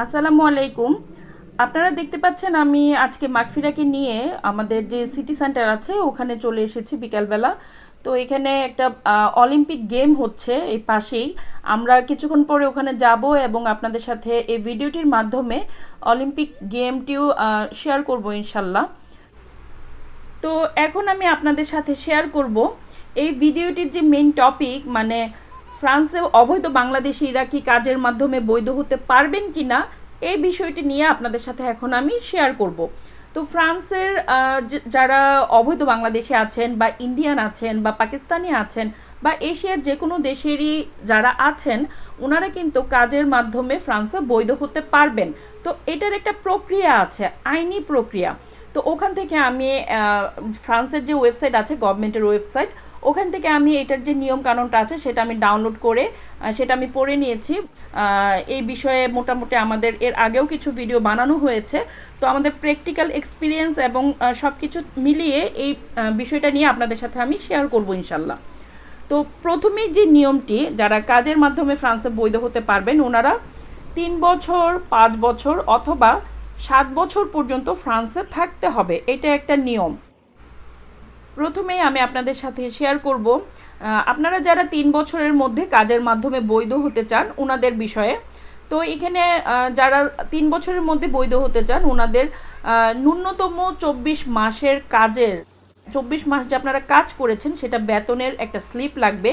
আসসালামু আলাইকুম। আপনারা দেখতে পাচ্ছেন আমি আজকে মাগফিরাকে নিয়ে আমাদের যে সিটি সেন্টার আছে ওখানে চলে এসেছি বিকালবেলা। তো এখানে একটা অলিম্পিক গেম হচ্ছে এই পাশেই। আমরা কিছুক্ষণ পরে ওখানে যাব এবং আপনাদের সাথে এই ভিডিওটির মাধ্যমে অলিম্পিক গেমটিও শেয়ার করব ইনশাল্লাহ। তো এখন আমি আপনাদের সাথে শেয়ার করব এই ভিডিওটির যে মেইন টপিক, মানে ফ্রান্সে অবৈধ বাংলাদেশিরা কি কাজের মাধ্যমে বৈধ হতে পারবেন কি না, এই বিষয়টি নিয়ে আপনাদের সাথে এখন আমি শেয়ার করব। তো ফ্রান্সের যারা অবৈধ বাংলাদেশি আছেন বা ইন্ডিয়ান আছেন বা পাকিস্তানি আছেন বা এশিয়ার যে কোনো দেশেরই যারা আছেন, ওনারা কিন্তু কাজের মাধ্যমে ফ্রান্সে বৈধ হতে পারবেন। তো এটার একটা প্রক্রিয়া আছে, আইনি প্রক্রিয়া। তো ওখান থেকে আমি ফ্রান্সের যে ওয়েবসাইট আছে, গভর্নমেন্টের ওয়েবসাইট, ওখান থেকে আমি এটার যে নিয়ম কানুনটা আছে সেটা আমি ডাউনলোড করে সেটা আমি পড়ে নিয়েছি। এই বিষয়ে মোটামুটি আমাদের এর আগেও কিছু ভিডিও বানানো হয়েছে। তো আমাদের প্র্যাকটিক্যাল এক্সপিরিয়েন্স এবং সব কিছু মিলিয়ে এই বিষয়টা নিয়ে আপনাদের সাথে আমি শেয়ার করব ইনশাল্লাহ। তো প্রথমেই যে নিয়মটি, যারা কাজের মাধ্যমে ফ্রান্সে বৈধ হতে পারবেন ওনারা 3 বছর, 5 বছর অথবা 7 বছর পর্যন্ত ফ্রান্সে থাকতে হবে। এটা একটা নিয়ম। প্রথমেই আমি আপনাদের সাথে শেয়ার করব আপনারা যারা 3 বছরের মধ্যে কাজের মাধ্যমে বৈধ হতে চান ওনাদের বিষয়ে। তো এখানে যারা 3 বছরের মধ্যে বৈধ হতে চান ওনাদের ন্যূনতম 24 মাসের কাজের 24 মাস যে আপনারা কাজ করেছেন সেটা বেতনের একটা স্লিপ লাগবে,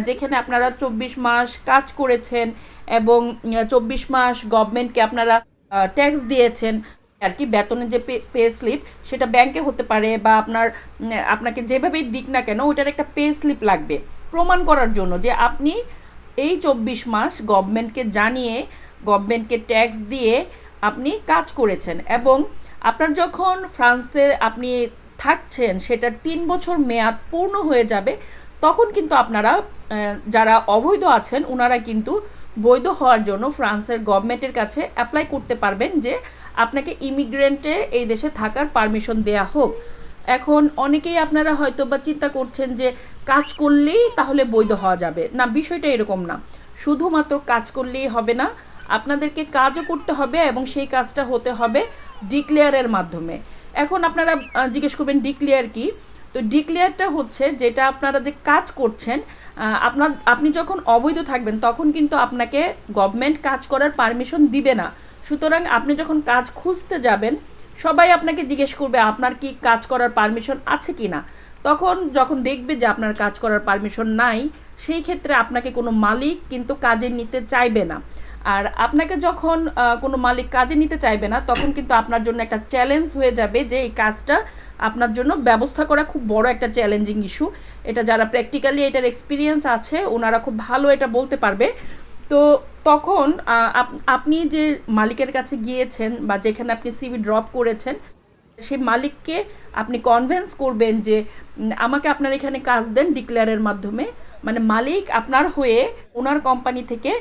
যেখানে আপনারা 24 মাস কাজ করেছেন এবং 24 মাস গভর্নমেন্টকে আপনারা ট্যাক্স দিয়েছেন আর কি। বেতনের যে পে স্লিপ সেটা ব্যাংকে হতে পারে বা আপনাকে যেভাবেই দিক না কেন ওইটার একটা পে স্লিপ লাগবে প্রমাণ করার জন্য যে আপনি এই 24 মাস গভর্নমেন্টকে জানিয়ে, গভর্নমেন্টকে ট্যাক্স দিয়ে আপনি কাজ করেছেন। এবং আপনার যখন ফ্রান্সে আপনি থাকছেন সেটার 3 বছর মেয়াদ পূর্ণ হয়ে যাবে, তখন কিন্তু আপনারা যারা অবৈধ আছেন ওনারা কিন্তু বৈধ হওয়ার জন্য ফ্রান্সের গভর্নমেন্টের কাছে অ্যাপ্লাই করতে পারবেন যে আপনাকে ইমিগ্রেন্টে এই দেশে থাকার পারমিশন দেয়া হোক। এখন অনেকেই আপনারা হয়তো বা চিন্তা করছেন যে কাজ করলেই তাহলে বৈধ হওয়া যাবে না, বিষয়টা এরকম না। শুধুমাত্র কাজ করলেই হবে না, আপনাদেরকে কাজও করতে হবে এবং সেই কাজটা হতে হবে ডিক্লেয়ারের মাধ্যমে। এখন আপনারা জিজ্ঞেস করবেন ডিক্লেয়ার কি? তো ডিক্লেয়ারটা হচ্ছে যেটা আপনারা যে কাজ করছেন, আপনি যখন অবৈধ থাকবেন তখন কিন্তু আপনাকে গভর্নমেন্ট কাজ করার পারমিশন দিবে না। সুতরাং আপনি যখন কাজ খুঁজতে যাবেন সবাই আপনাকে জিজ্ঞেস করবে আপনার কি কাজ করার পারমিশন আছে কি না। যখন দেখবে যে আপনার কাজ করার পারমিশন নাই, সেই ক্ষেত্রে আপনাকে কোনো মালিক কিন্তু কাজে নিতে চাইবে না। আর আপনাকে যখন কোনো মালিক কাজে নিতে চাইবে না তখন কিন্তু আপনার জন্য একটা চ্যালেঞ্জ হয়ে যাবে যে এই কাজটা আপনার জন্য ব্যবস্থা করা খুব বড় একটা চ্যালেঞ্জিং ইস্যু। এটা যারা প্র্যাকটিক্যালি এটার এক্সপিরিয়েন্স আছে ওনারা খুব ভালো এটা বলতে পারবে। তো তখন আপনি যে মালিকের কাছে গিয়েছেন বা যেখানে আপনি সিভি ড্রপ করেছেন সেই মালিককে আপনি কনভিন্স করবেন যে আমাকে আপনার এখানে কাজ দেন ডিক্লেয়ারের মাধ্যমে। মানে মালিক আপনার হয়ে ওনার কোম্পানি থেকে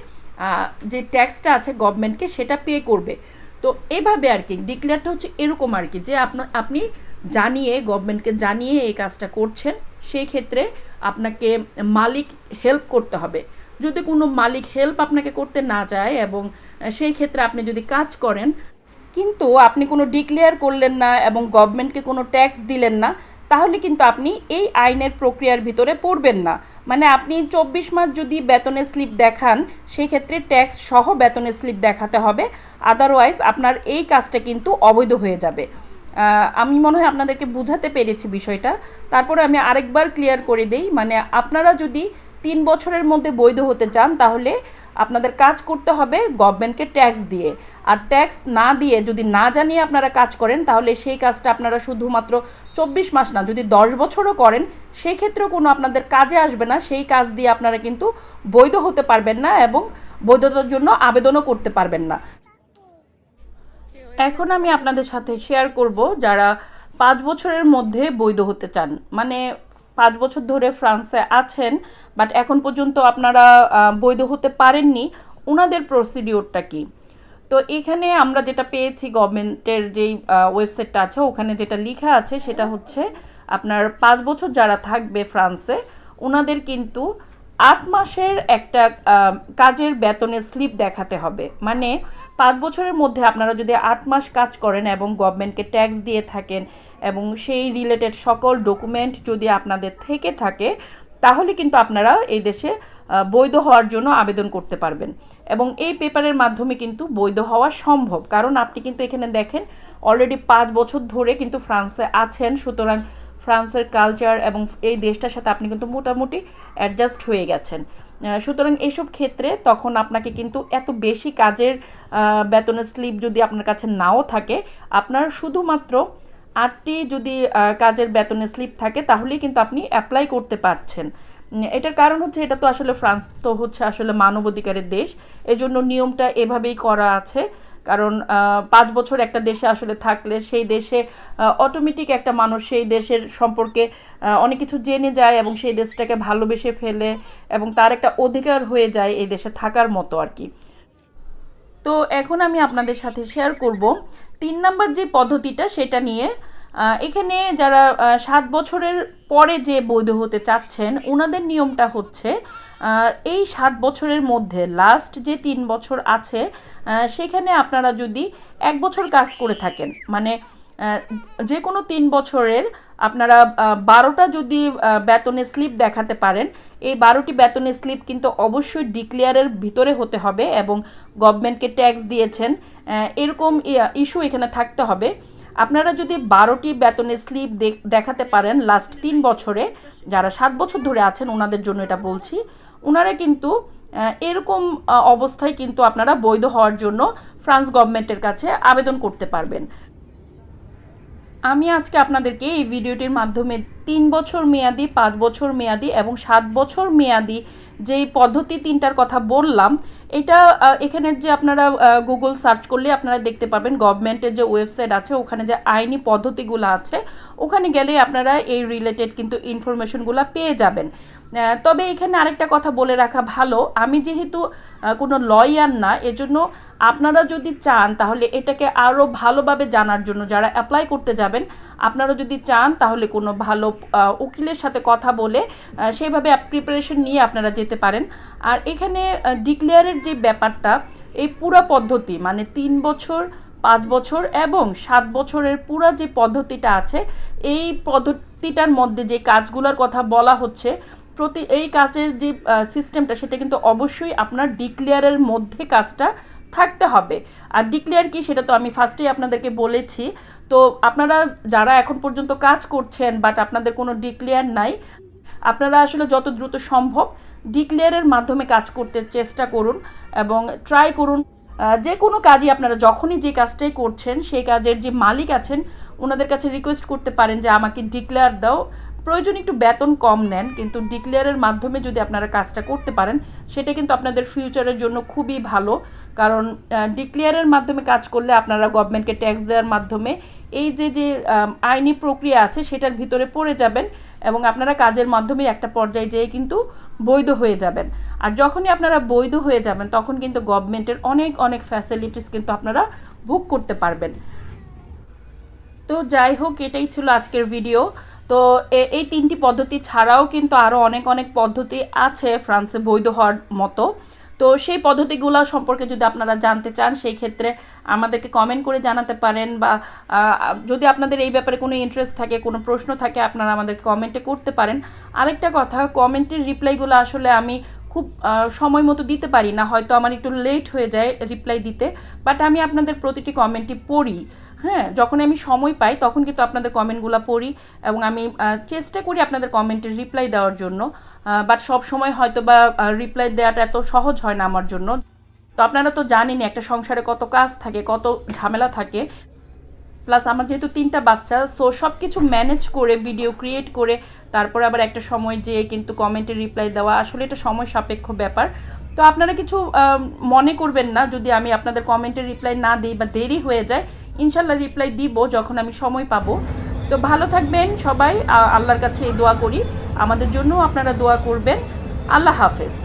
যে ট্যাক্সটা আছে গভর্নমেন্টকে সেটা পে করবে। তো এইভাবে আর কি ডিক্লেয়ারটা হচ্ছে এরকম আর কি, যে আপনি জানিয়ে গভর্নমেন্টকে জানিয়ে এই কাজটা করছেন, সেই ক্ষেত্রে আপনাকে মালিক হেল্প করতে হবে। যদি কোনো মালিক হেল্প আপনাকে করতে না চায় এবং সেই ক্ষেত্রে আপনি যদি কাজ করেন কিন্তু আপনি কোনো ডিক্লেয়ার করলেন না এবং গভর্নমেন্টকে কোনো ট্যাক্স দিলেন না, তাহলে কিন্তু আপনি এই আইনের প্রক্রিয়ার ভিতরে পড়বেন না। মানে আপনি 24 মাস যদি বেতনের স্লিপ দেখান সেই ক্ষেত্রে ট্যাক্স সহ বেতনের স্লিপ দেখাতে হবে, আদারওয়াইজ আপনার এই কাজটা কিন্তু অবৈধ হয়ে যাবে। আমি মনে হয় আপনাদেরকে বোঝাতে পেরেছি বিষয়টা। তারপরে আমি আরেকবার ক্লিয়ার করে দিই, মানে আপনারা যদি 3 বছরের মধ্যে বৈধ হতে চান তাহলে আপনাদের কাজ করতে হবে গভর্নমেন্টকে ট্যাক্স দিয়ে। আর ট্যাক্স না দিয়ে যদি না জানিয়ে আপনারা কাজ করেন তাহলে সেই কাজটা আপনারা শুধুমাত্র 24 মাস না, যদি 10 বছরও করেন সেই ক্ষেত্রেও কোনো আপনাদের কাজে আসবে না। সেই কাজ দিয়ে আপনারা কিন্তু বৈধ হতে পারবেন না এবং বৈধতার জন্য আবেদনও করতে পারবেন না। এখন আমি আপনাদের সাথে শেয়ার করব যারা 5 বছরের মধ্যে বৈধ হতে চান, মানে 5 বছর ধরে ফ্রান্সে আছেন বাট এখন পর্যন্ত আপনারা বৈধ হতে পারেননি, ওনাদের প্রসিডিওরটা কি। তো এখানে আমরা যেটা পেয়েছি গভর্নমেন্টের যেই ওয়েবসাইটটা আছে ওখানে যেটা লেখা আছে সেটা হচ্ছে আপনার 5 বছর যারা থাকবে ফ্রান্সে ওনাদের কিন্তু 8 মাসের একটা কাজের বেতনের স্লিপ দেখাতে হবে। মানে 5 বছরের মধ্যে আপনারা যদি 8 মাস কাজ করেন এবং গভর্নমেন্টকে ট্যাক্স দিয়ে থাকেন এবং সেই রিলেটেড সকল ডকুমেন্ট যদি আপনাদের থেকে থাকে, তাহলে কিন্তু আপনারা এই দেশে বৈধ হওয়ার জন্য আবেদন করতে পারবেন। এবং এই পেপারের মাধ্যমে কিন্তু বৈধ হওয়া সম্ভব, কারণ আপনি কিন্তু এখানে দেখেন অলরেডি 5 বছর ধরে কিন্তু ফ্রান্সে আছেন। সুতরাং ফ্রান্সের কালচার এবং এই দেশটার সাথে আপনি কিন্তু মোটামুটি অ্যাডজাস্ট হয়ে গেছেন। সুতরাং এইসব ক্ষেত্রে তখন আপনাকে কিন্তু এত বেশি কাজের বেতনের স্লিপ যদি আপনার কাছে নাও থাকে, আপনার শুধুমাত্র 8টি যদি কাজের বেতনের স্লিপ থাকে, তাহলেই কিন্তু আপনি অ্যাপ্লাই করতে পারছেন। এটার কারণ হচ্ছে, এটা তো আসলে ফ্রান্স তো হচ্ছে আসলে মানবাধিকারের দেশ, এজন্য নিয়মটা এভাবেই করা আছে। কারণ 5 বছর একটা দেশে আসলে থাকলে সেই দেশে অটোমেটিক একটা মানুষ সেই দেশের সম্পর্কে অনেক কিছু জেনে যায় এবং সেই দেশটাকে ভালোবেসে ফেলে এবং তার একটা অধিকার হয়ে যায় এই দেশে থাকার মতো আর কি। তো এখন আমি আপনাদের সাথে শেয়ার করব 3 নাম্বার যে পদ্ধতিটা সেটা নিয়ে। এখানে যারা 7 বছরের পরে যে বৈধ হতে চাচ্ছেন, ওনাদের নিয়মটা হচ্ছে এই 7 বছরের মধ্যে লাস্ট যে 3 বছর আছে, সেখানে আপনারা যদি 1 বছর কাজ করে থাকেন, মানে যে কোনো 3 বছরের আপনারা 12টা যদি বেতনের স্লিপ দেখাতে পারেন, এই 12টি বেতনের স্লিপ কিন্তু অবশ্যই ডিক্লেয়ারের ভিতরে হতে হবে এবং গভর্নমেন্টকে ট্যাক্স দিয়েছেন এরকম ইস্যু এখানে থাকতে হবে। আপনারা যদি 12টি বেতনের স্লিপ দেখাতে পারেন লাস্ট 3 বছরে, যারা 7 বছর ধরে আছেন ওনাদের জন্য এটা বলছি, ওনারা কিন্তু এরকম অবস্থায় কিন্তু আপনারা বৈধ হওয়ার জন্য ফ্রান্স গভর্নমেন্টের কাছে আবেদন করতে পারবেন। আমি আজকে আপনাদেরকে এই ভিডিওটির মাধ্যমে 3 বছর মেয়াদি, 5 বছর মেয়াদি এবং 7 বছর মেয়াদি যেই পদ্ধতি 3টার কথা বললাম, এটা এখানের যে আপনারা গুগল সার্চ করলে আপনারা দেখতে পাবেন গভর্নমেন্টের যে ওয়েবসাইট আছে, ওখানে যে আইনি পদ্ধতিগুলো আছে, ওখানে গেলে আপনারা এই রিলেটেড কিন্তু ইনফরমেশনগুলো পেয়ে যাবেন। তবে এখানে আরেকটা কথা বলে রাখা ভালো, আমি যেহেতু কোনো লয়ার না, এজন্য আপনারা যদি চান তাহলে এটাকে আরও ভালোভাবে জানার জন্য যারা অ্যাপ্লাই করতে যাবেন, আপনারা যদি চান তাহলে কোনো ভালো উকিলের সাথে কথা বলে সেইভাবে প্রিপারেশন নিয়ে আপনারা যেতে পারেন। আর এখানে ডিক্লেয়ারের যে ব্যাপারটা, এই পুরো পদ্ধতি মানে 3 বছর, 5 বছর এবং 7 বছরের পুরো যে পদ্ধতিটা আছে, এই পদ্ধতিটার মধ্যে যে কাজগুলোর কথা বলা হচ্ছে, এই কাজের যে সিস্টেমটা সেটা কিন্তু অবশ্যই আপনার ডিক্লেয়ারের মধ্যে কাজটা থাকতে হবে। আর ডিক্লেয়ার কি সেটা তো আমি ফার্স্টেই আপনাদেরকে বলেছি। তো আপনারা যারা এখন পর্যন্ত কাজ করছেন বাট আপনাদের কোনো ডিক্লেয়ার নাই, আপনারা আসলে যত দ্রুত সম্ভব ডিক্লেয়ারের মাধ্যমে কাজ করতে চেষ্টা করুন এবং ট্রাই করুন। যে কোনো কাজই আপনারা যখনই যে কাজটাই করছেন, সেই কাজের যে মালিক আছেন ওনাদের কাছে রিকোয়েস্ট করতে পারেন যে আমাকে ডিক্লেয়ার দাও। প্রয়োজন একটু বেতন কম নেন, কিন্তু ডিক্লেয়ারের মাধ্যমে যদি আপনারা কাজটা করতে পারেন, সেটা কিন্তু আপনাদের ফিউচারের জন্য খুবই ভালো। কারণ ডিক্লেয়ারের মাধ্যমে কাজ করলে আপনারা গভর্নমেন্টকে ট্যাক্স দেওয়ার মাধ্যমে এই যে আইনি প্রক্রিয়া আছে সেটার ভিতরে পড়ে যাবেন এবং আপনারা কাজের মাধ্যমে একটা পর্যায়ে যেয়ে কিন্তু বৈধ হয়ে যাবেন। আর যখনই আপনারা বৈধ হয়ে যাবেন, তখন কিন্তু গভর্নমেন্টের অনেক অনেক ফ্যাসিলিটিস কিন্তু আপনারা ভোগ করতে পারবেন। তো যাই হোক, এটাই ছিল আজকের ভিডিও। তো এই 3টি পদ্ধতি ছাড়াও কিন্তু আরও অনেক অনেক পদ্ধতি আছে ফ্রান্সে বৈধ হওয়ার মতো। তো সেই পদ্ধতিগুলো সম্পর্কে যদি আপনারা জানতে চান, সেই ক্ষেত্রে আমাদেরকে কমেন্ট করে জানাতে পারেন, বা যদি আপনাদের এই ব্যাপারে কোনো ইন্টারেস্ট থাকে, কোনো প্রশ্ন থাকে, আপনারা আমাদেরকে কমেন্টে করতে পারেন। আরেকটা কথা, কমেন্টের রিপ্লাইগুলো আসলে আমি খুব সময় মতো দিতে পারি না, হয়তো আমার একটু লেট হয়ে যায় রিপ্লাই দিতে, বাট আমি আপনাদের প্রতিটি কমেন্টই পড়ি। হ্যাঁ, যখন আমি সময় পাই তখন কিন্তু আপনাদের কমেন্টগুলো পড়ি এবং আমি চেষ্টা করি আপনাদের কমেন্টের রিপ্লাই দেওয়ার জন্য, বাট সব সময় হয়তো বা রিপ্লাই দেওয়াটা এত সহজ হয় না আমার জন্য। তো আপনারা তো জানেনই একটা সংসারে কত কাজ থাকে, কত ঝামেলা থাকে, প্লাস আমার যেহেতু 3টা বাচ্চা, সো সব কিছু ম্যানেজ করে ভিডিও ক্রিয়েট করে তারপরে আবার একটা সময় যেয়ে কিন্তু কমেন্টের রিপ্লাই দেওয়া আসলে এটা সময় সাপেক্ষ ব্যাপার। তো আপনারা কিছু মনে করবেন না যদি আমি আপনাদের কমেন্টের রিপ্লাই না দিই বা দেরি হয়ে যায়। ইনশাল্লাহ রিপ্লাই দিব যখন আমি সময় পাবো। তো ভালো থাকবেন সবাই, আল্লাহর কাছে এই দোয়া করি আমাদের জন্য আপনারা দোয়া করবেন। আল্লাহ হাফেজ।